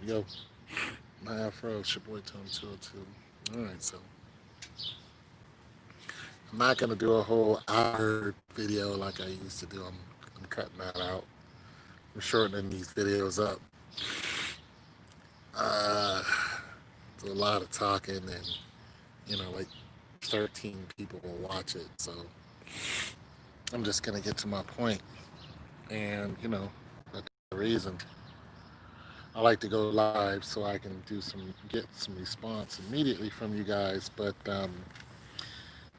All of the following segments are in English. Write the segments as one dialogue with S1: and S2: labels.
S1: Yo, my afro, it's your boy Tom 202. Alright, so I'm not gonna do a whole hour video like I used to do. I'm cutting that out. I'm shortening these videos up. Uh, there's a lot of talking, and like 13 people will watch it. So I'm just gonna get to my point, and that's the reason I like to go live so I can get some response immediately from you guys. But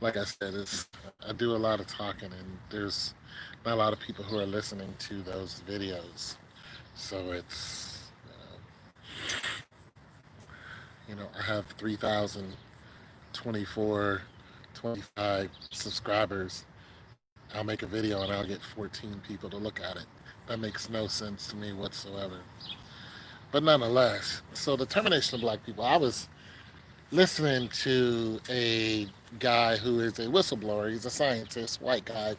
S1: like I said, I do a lot of talking, and there's not a lot of people who are listening to those videos. So it's I have 3,024, 25 subscribers. I'll make a video and I'll get 14 people to look at it. That makes no sense to me whatsoever. But nonetheless, so the termination of black people, I was listening to a guy who is a whistleblower. He's a scientist, white guy,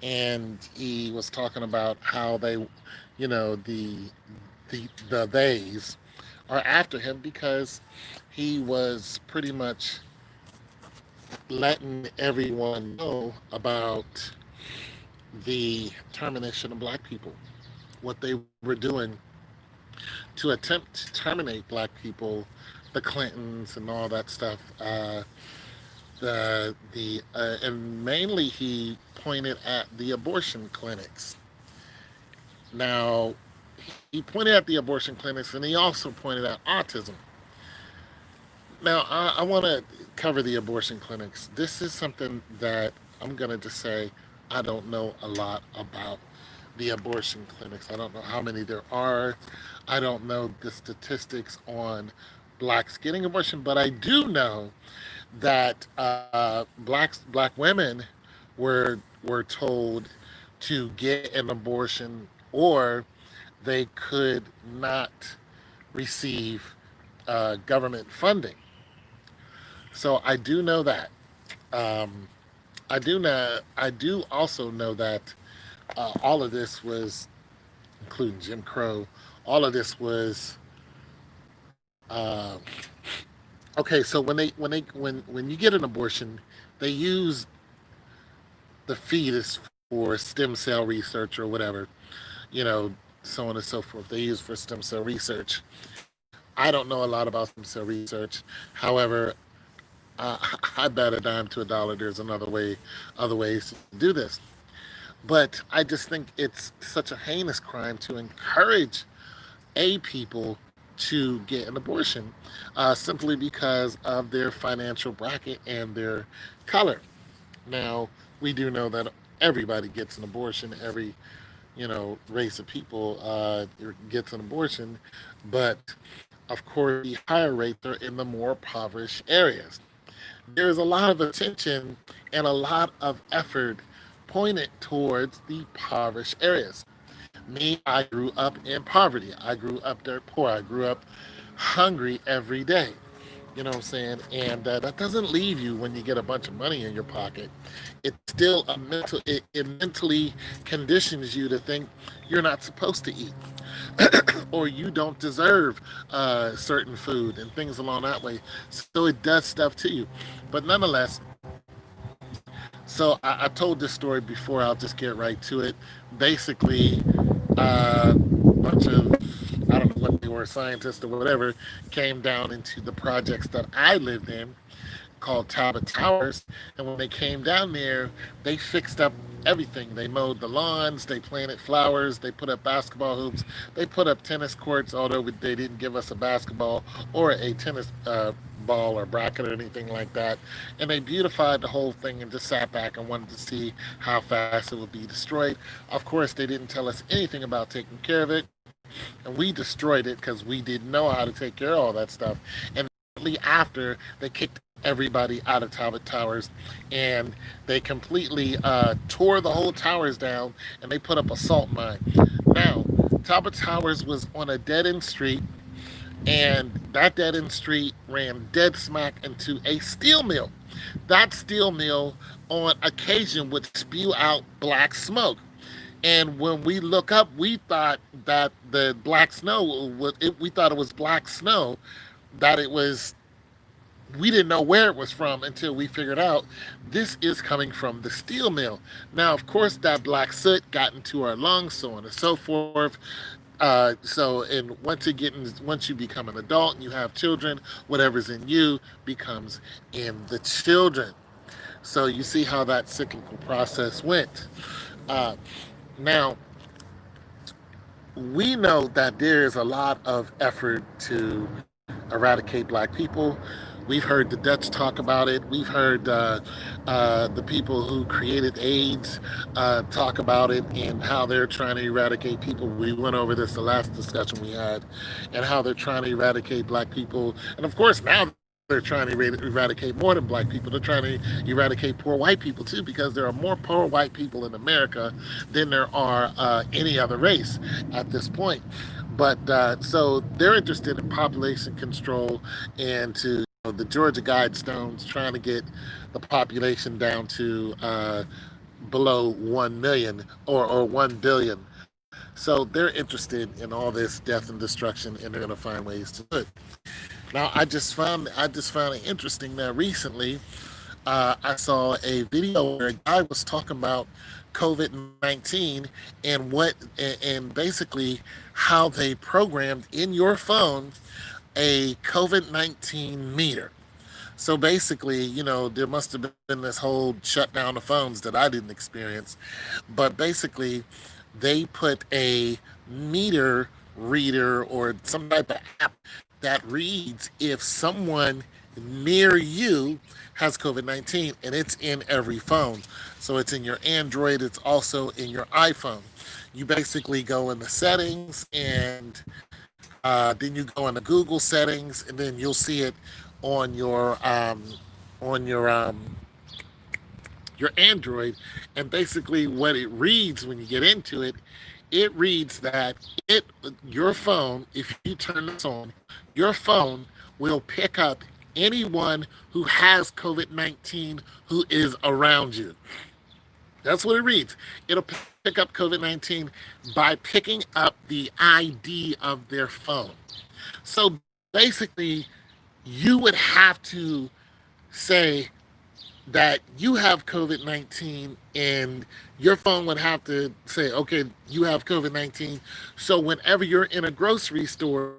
S1: and he was talking about how the theys are after him because he was pretty much letting everyone know about the termination of black people, what they were doing to attempt to terminate black people, the Clintons and all that stuff. And mainly he pointed at the abortion clinics. Now, he pointed at the abortion clinics, and he also pointed at autism. Now, I want to cover the abortion clinics. This is something that I'm going to just say I don't know a lot about the abortion clinics. I don't know how many there are. I don't know the statistics on blacks getting abortion, but I do know that black women were told to get an abortion or they could not receive government funding. So I do know that. Um, I do know. I do also know that all of this was, including Jim Crow. All of this was uh, okay. So when you get an abortion, they use the fetus for stem cell research or whatever, you know, so on and so forth. They use for stem cell research. I don't know a lot about stem cell research. However, I bet a dime to a dollar there's other ways to do this. But I just think it's such a heinous crime to encourage a people to get an abortion simply because of their financial bracket and their color. Now, we do know that everybody gets an abortion. Every race of people gets an abortion, but of course, the higher rates are in the more impoverished areas. There's a lot of attention and a lot of effort pointed towards the impoverished areas. Me, I grew up in poverty. I grew up dirt poor. I grew up hungry every day. You know what I'm saying? And that doesn't leave you when you get a bunch of money in your pocket. It's still it mentally conditions you to think you're not supposed to eat or you don't deserve certain food and things along that way. So it does stuff to you. But nonetheless, so I told this story before. I'll just get right to it. Basically, a bunch of I don't know what they were, scientists or whatever, came down into the projects that I lived in called Talbot Towers. And when they came down there, they fixed up everything. They mowed the lawns, they planted flowers, they put up basketball hoops, they put up tennis courts, although they didn't give us a basketball or a tennis ball or bracket or anything like that. And they beautified the whole thing and just sat back and wanted to see how fast it would be destroyed. Of course, they didn't tell us anything about taking care of it. And we destroyed it because we didn't know how to take care of all that stuff. And after they kicked everybody out of Talbot Towers, and they completely tore the whole towers down, and they put up a salt mine. Now, Talbot Towers was on a dead end street, and that dead end street ran dead smack into a steel mill. That steel mill, on occasion, would spew out black smoke. And when we look up, we thought that the black snow was, we thought it was black snow, that it was, we didn't know where it was from until we figured out this is coming from the steel mill. Now, of course, that black soot got into our lungs, so on and so forth. And once you become an adult and you have children, whatever's in you becomes in the children. So you see how that cyclical process went. Uh, Now, we know that there is a lot of effort to eradicate black people. We've heard the Dutch talk about it. We've heard the people who created AIDS talk about it and how they're trying to eradicate people. We went over this the last discussion we had, and how they're trying to eradicate black people. And of course, now they're trying to eradicate more than black people. They're trying to eradicate poor white people too, because there are more poor white people in America than there are any other race at this point. But so they're interested in population control and to the Georgia Guidestones, trying to get the population down to below 1 million, or 1 billion. So they're interested in all this death and destruction, and they're going to find ways to do it. Now, I just found it interesting that recently I saw a video where a guy was talking about COVID-19 and basically how they programmed in your phone a COVID-19 meter. So basically, there must have been this whole shutdown of phones that I didn't experience. But basically, they put a meter reader or some type of app that reads if someone near you has COVID 19, and it's in every phone. So it's in your Android, it's also in your iPhone. You basically go in the settings, and then you go into Google settings, and then you'll see it on on your Android. And basically, what it reads when you get into it, it reads that it your phone, if you turn this on, your phone will pick up anyone who has COVID-19 who is around you. That's what it reads. It'll pick up COVID 19 by picking up the ID of their phone. So basically, you would have to say that you have COVID 19, and your phone would have to say, okay, you have COVID 19. So whenever you're in a grocery store,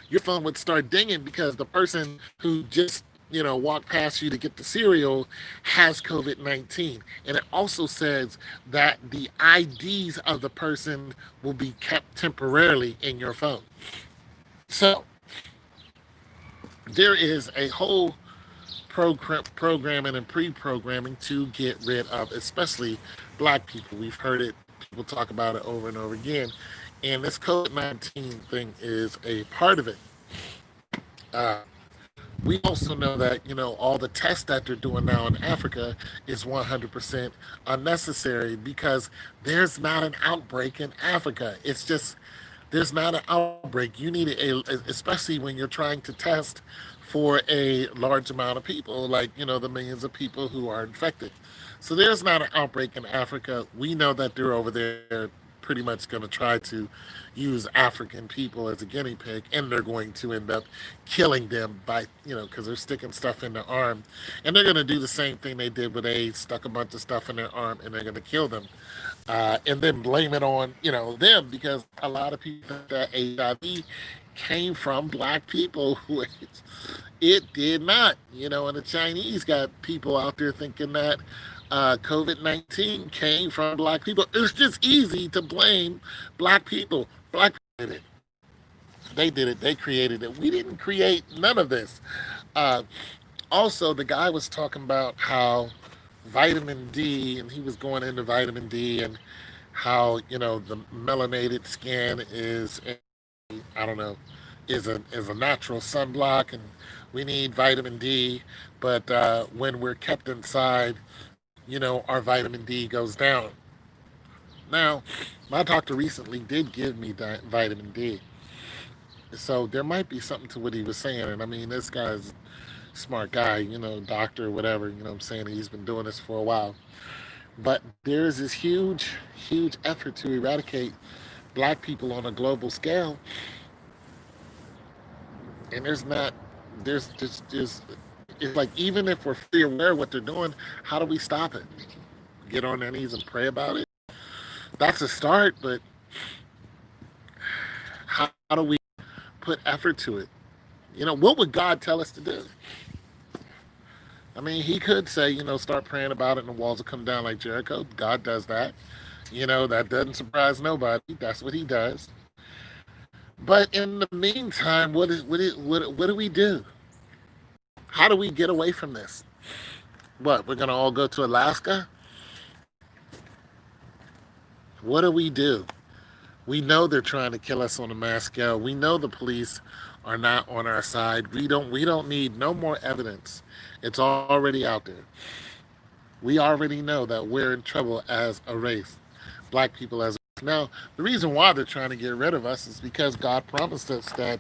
S1: your phone would start dinging because the person who just walked past you to get the cereal has COVID 19. And it also says that the IDs of the person will be kept temporarily in your phone. So there is a whole programming and pre-programming to get rid of, especially black people. We've heard it, people talk about it over and over again, and this COVID-19 thing is a part of it. Uh, we also know that all the tests that they're doing now in Africa is 100% unnecessary, because there's not an outbreak in Africa. It's just there's not an outbreak. You need especially when you're trying to test for a large amount of people, like the millions of people who are infected. So there's not an outbreak in Africa. We know that they're over there pretty much going to try to use African people as a guinea pig, and they're going to end up killing them by because they're sticking stuff in their arm, and they're going to do the same thing they did with AIDS, stuck a bunch of stuff in their arm, and they're going to kill them, and then blame it on them, because a lot of people think that HIV came from black people, which it did not. And the Chinese got people out there thinking that COVID-19 came from black people. It's just easy to blame black people. Black people did it. They did it. They created it. We didn't create none of this. Uh, Also, the guy was talking about how vitamin D, and he was going into vitamin D, and how the melanated skin is I don't know, is a natural sunblock, and we need vitamin D. But when we're kept inside, our vitamin D goes down. Now, my doctor recently did give me vitamin D, so there might be something to what he was saying. And I mean, this guy's a smart guy, doctor, whatever. I'm saying, he's been doing this for a while. But there is this huge effort to eradicate black people on a global scale, and there's it's like even if we're fully aware of what they're doing, how do we stop it? Get on our knees and pray about it. That's a start, but how do we put effort to it? What would God tell us to do? I mean, He could say, start praying about it and the walls will come down like Jericho. God does that. That doesn't surprise nobody. That's what He does. But in the meantime, what do we do? How do we get away from this? What, we're going to all go to Alaska? What do we do? We know they're trying to kill us on a mass scale. We know the police are not on our side. We don't need no more evidence. It's already out there. We already know that we're in trouble as a race. Black people as a race. Now, the reason why they're trying to get rid of us is because God promised us that,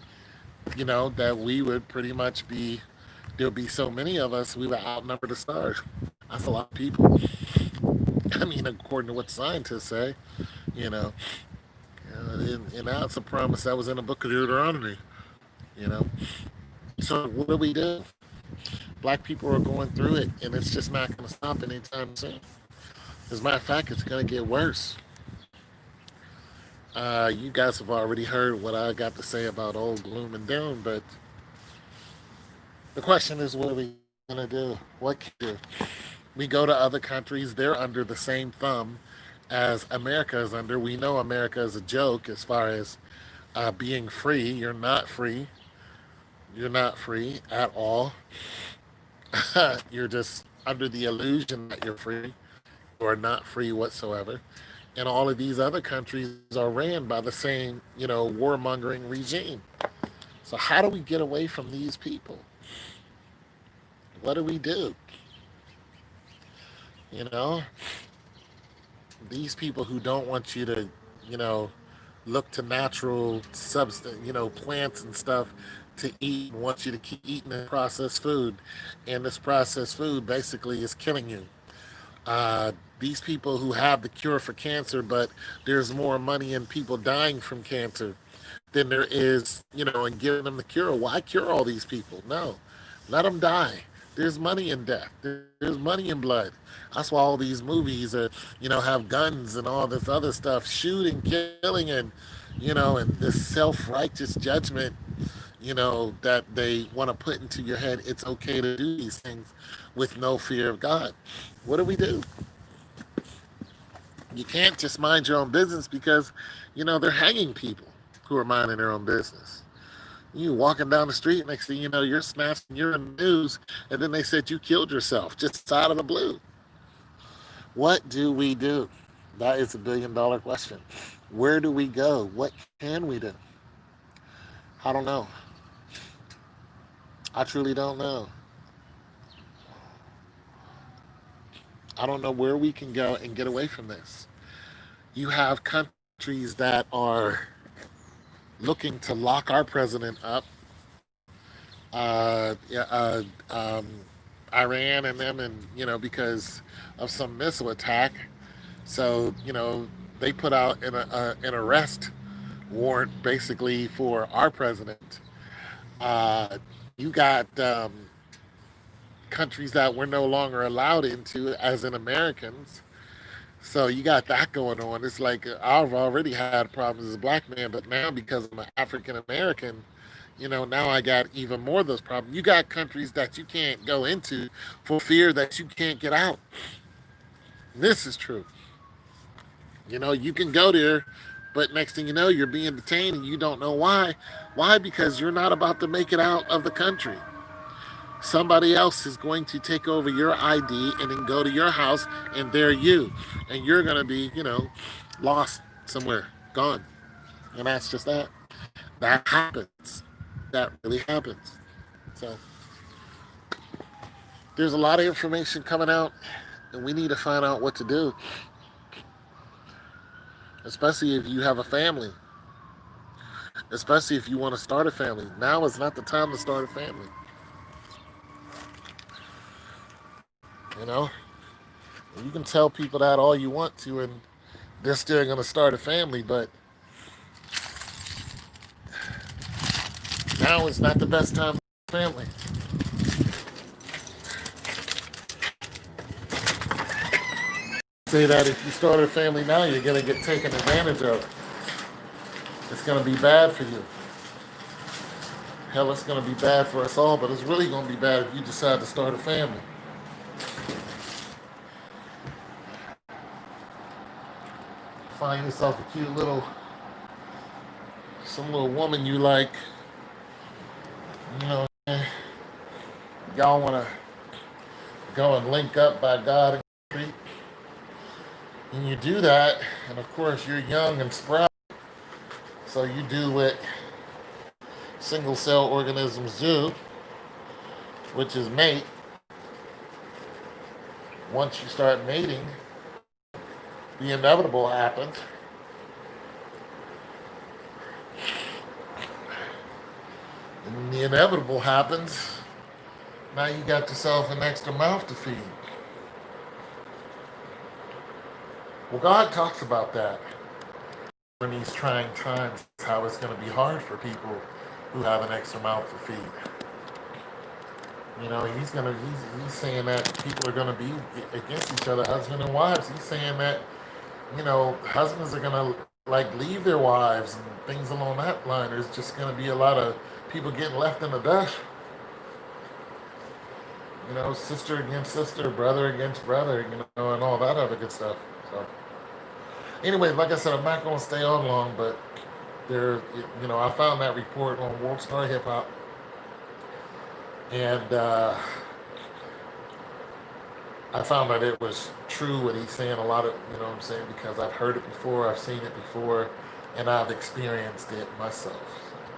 S1: that we would pretty much be, there'll be so many of us, we would outnumber the stars. That's a lot of people. I mean, according to what scientists say, you know, and that's a promise that was in the book of Deuteronomy, you know. So what do we do? Black people are going through it, and it's just not going to stop anytime soon. As a matter of fact, it's going to get worse. You guys have already heard what I got to say about old gloom and doom, but the question is, what are we going to do? What can we do? We go to other countries; they're under the same thumb as America is under. We know America is a joke as far as being free. You're not free. You're not free at all. You're just under the illusion that you're free. You are not free whatsoever. And all of these other countries are ran by the same, warmongering regime. So how do we get away from these people? What do we do? You know, these people who don't want you to, you know, look to natural substance, plants and stuff to eat and want you to keep eating the processed food. And this processed food basically is killing you. Uh, these people who have the cure for cancer, but there's more money in people dying from cancer than there is, in giving them the cure. Why cure all these people? No, let them die. There's money in death. There's money in blood. That's why all these movies are, have guns and all this other stuff, shooting, killing, and this self-righteous judgment, that they want to put into your head. It's okay to do these things with no fear of God. What do we do? You can't just mind your own business because, they're hanging people who are minding their own business. You walking down the street, next thing you know, you're snatching, you're in the news, and then they said you killed yourself just out of the blue. What do we do? That is $1 billion question. Where do we go? What can we do? I don't know. I truly don't know. I don't know where we can go and get away from this. You have countries that are looking to lock our president up. Yeah, Iran and them, and because of some missile attack. So they put out an arrest warrant basically for our president. You got countries that we're no longer allowed into as in Americans. So you got that going on. It's like I've already had problems as a black man, but now because I'm an African American, now I got even more of those problems. You got countries that you can't go into for fear that you can't get out. This is true. You can go there, but next thing you know, you're being detained and you don't know why. Why? Because you're not about to make it out of the country. Somebody else is going to take over your ID and then go to your house, and they're you. And you're going to be, lost somewhere, gone. And that's just that. That happens. That really happens. So there's a lot of information coming out, and we need to find out what to do, especially if you have a family, especially if you want to start a family. Now is not the time to start a family. You know, You can tell people that all you want to, and they're still going to start a family, but now is not the best time for family. Say that if you start a family now, you're going to get taken advantage of. It's going to be bad for you. Hell, it's going to be bad for us all, but it's really going to be bad if you decide to start a family. Find yourself a cute little, some little woman you like, you know, y'all want to go and link up by God and street. And you do that, and of course you're young and spry, so you do what single cell organisms do, which is mate. Once you start mating, the inevitable happens. And the inevitable happens, now you got yourself an extra mouth to feed. Well, God talks about that in these trying times, how it's going to be hard for people who have an extra mouth to feed. You know, he's saying that people are going to be against each other, husband and wives. He's saying that, you know, husbands are going to like leave their wives and things along that line. There's just going to be a lot of people getting left in the dust. You know, sister against sister, brother against brother, you know, and all that other good stuff. So, anyways, like I said, I'm not going to stay on long, but there, you know, I found that report on World Star Hip Hop, and I found that it was true what he's saying. A lot of, you know what I'm saying, because I've heard it before, I've seen it before, and I've experienced it myself.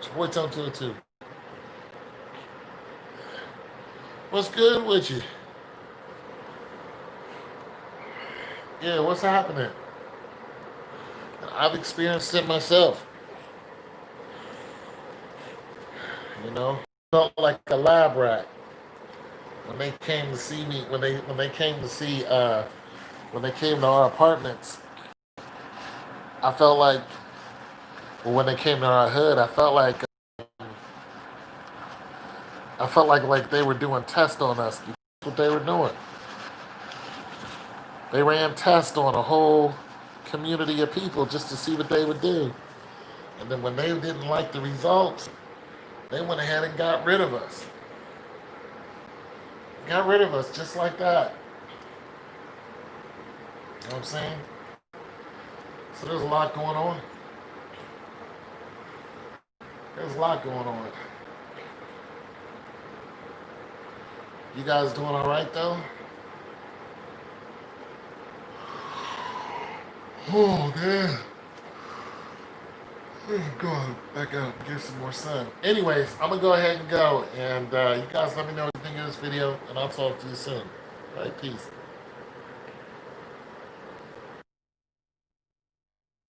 S1: So, boy, tell to it too. What's good with you? Yeah, what's happening? I've experienced it myself. You know, felt like a lab rat when they came to see me. When they came to see when they came to our apartments. I felt like, well, when they came to our hood, I felt like they were doing tests on us. That's what they were doing. They ran tests on a whole community of people just to see what they would do. And then when they didn't like the results, they went ahead and got rid of us. Got rid of us just like that. You know what I'm saying? So there's a lot going on. There's a lot going on. You guys doing all right though? Oh man. Go back out and get some more sun. Anyways, I'm gonna go ahead and go, and you guys let me know what you think of this video, and I'll talk to you soon. All right, peace.